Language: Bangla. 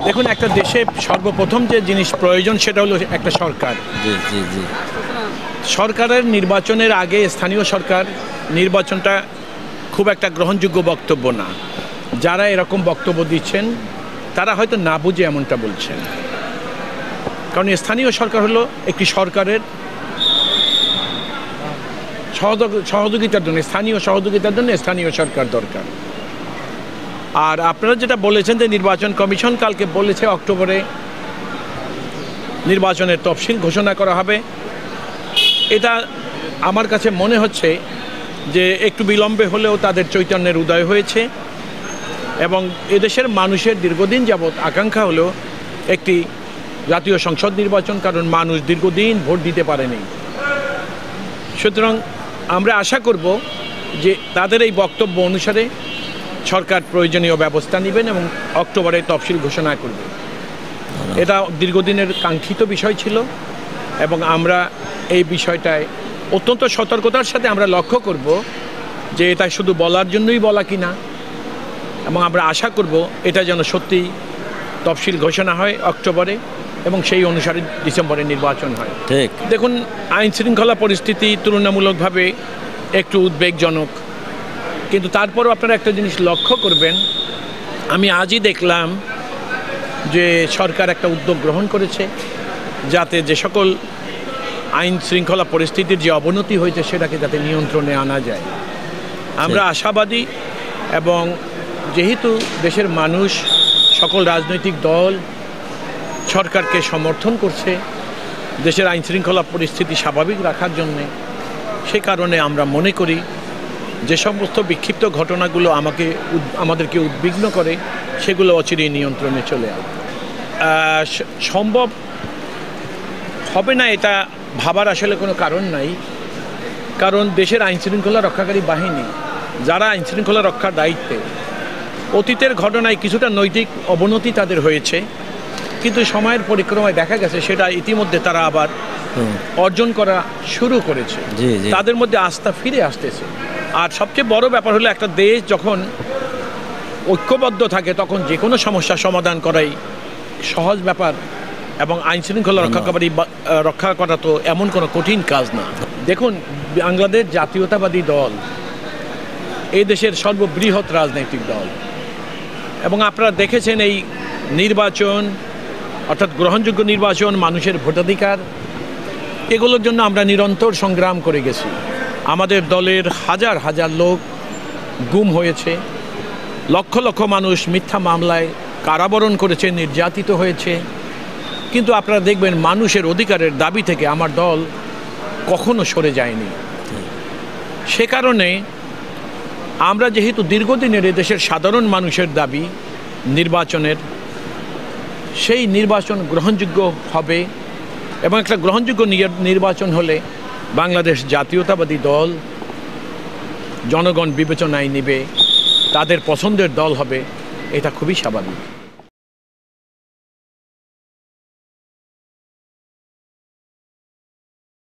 দেখুন, একটা দেশে সর্বপ্রথম যে জিনিস প্রয়োজন সেটা হলো একটা সরকার। জি জি জি। সরকারের নির্বাচনের আগে স্থানীয় সরকার নির্বাচনটা খুব একটা গ্রহণযোগ্য বক্তব্য না। যারা এরকম বক্তব্য দিচ্ছেন তারা হয়তো না বুঝে এমনটা বলছেন, কারণ স্থানীয় সরকার হলো একটি সরকারের সহযোগিতার জন্য, স্থানীয় সহযোগিতার জন্য স্থানীয় সরকার দরকার। আর আপনারা যেটা বলেছেন যে নির্বাচন কমিশন কালকে বলেছে অক্টোবরে নির্বাচনের তফসিল ঘোষণা করা হবে, এটা আমার কাছে মনে হচ্ছে যে একটু বিলম্বে হলেও তাদের চৈতন্যের উদয় হয়েছে এবং এদেশের মানুষের দীর্ঘদিন যাবৎ আকাঙ্ক্ষা হলো একটি জাতীয় সংসদ নির্বাচন, কারণ মানুষ দীর্ঘদিন ভোট দিতে পারেনি। সুতরাং আমরা আশা করব যে তাদের এই বক্তব্য অনুসারে সরকার প্রয়োজনীয় ব্যবস্থা নেবেন এবং অক্টোবরে তফসিল ঘোষণা করবে। এটা দীর্ঘদিনের কাঙ্ক্ষিত বিষয় ছিল এবং আমরা এই বিষয়টায় অত্যন্ত সতর্কতার সাথে আমরা লক্ষ্য করব যে এটা শুধু বলার জন্যই বলা কিনা, এবং আমরা আশা করব এটা যেন সত্যি তফসিল ঘোষণা হয় অক্টোবরে এবং সেই অনুসারে ডিসেম্বরে নির্বাচন হয়। ঠিক। দেখুন, আইন শৃঙ্খলা পরিস্থিতি তুলনামূলকভাবে একটু উদ্বেগজনক, কিন্তু তারপরও আপনারা একটা জিনিস লক্ষ্য করবেন, আমি আজই দেখলাম যে সরকার একটা উদ্যোগ গ্রহণ করেছে যাতে যে সকল আইন শৃঙ্খলা পরিস্থিতির যে অবনতি হয়েছে সেটাকে যাতে নিয়ন্ত্রণে আনা যায়। আমরা আশাবাদী, এবং যেহেতু দেশের মানুষ, সকল রাজনৈতিক দল সরকারকে সমর্থন করছে দেশের আইন শৃঙ্খলা পরিস্থিতি স্বাভাবিক রাখার জন্যে, সে কারণে আমরা মনে করি যে সমস্ত বিক্ষিপ্ত ঘটনাগুলো আমাদেরকে উদ্বিগ্ন করে সেগুলো অচিরেই নিয়ন্ত্রণে চলে আসবে। সম্ভব হবে না এটা ভাবার আসলে কোনো কারণ নাই, কারণ দেশের আইন শৃঙ্খলা রক্ষাকারী বাহিনী যারা আইন শৃঙ্খলা রক্ষার দায়িত্বে, অতীতের ঘটনায় কিছুটা নৈতিক অবনতি তাদের হয়েছে, কিন্তু সময়ের পরিক্রমায় দেখা গেছে সেটা ইতিমধ্যে তারা আবার অর্জন করা শুরু করেছে। তাদের মধ্যে আস্থা ফিরে আসতেছে। আর সবচেয়ে বড় ব্যাপার হলো একটা দেশ যখন ঐক্যবদ্ধ থাকে তখন যে কোনো সমস্যা সমাধান করাই সহজ ব্যাপার, এবং আইন শৃঙ্খলা রক্ষা করা তো এমন কোনো কঠিন কাজ না। দেখুন, বাংলাদেশ জাতীয়তাবাদী দল এই দেশের সর্ববৃহৎ রাজনৈতিক দল, এবং আপনারা দেখেছেন এই নির্বাচন, অর্থাৎ গ্রহণযোগ্য নির্বাচন, মানুষের ভোটাধিকার, এগুলোর জন্য আমরা নিরন্তর সংগ্রাম করে গেছি। আমাদের দলের হাজার হাজার লোক গুম হয়েছে, লক্ষ লক্ষ মানুষ মিথ্যা মামলায় কারাবরণ করেছে, নির্যাতিত হয়েছে, কিন্তু আপনারা দেখবেন মানুষের অধিকারের দাবি থেকে আমার দল কখনো সরে যায়নি। সে কারণে আমরা যেহেতু দীর্ঘদিনের এদেশের সাধারণ মানুষের দাবি নির্বাচনের, সেই নির্বাচন গ্রহণযোগ্য হবে, এবং একটা গ্রহণযোগ্য নির্বাচন হলে বাংলাদেশ জাতীয়তাবাদী দল জনগণ বিবেচনায় নেবে, তাদের পছন্দের দল হবে, এটা খুবই স্বাভাবিক।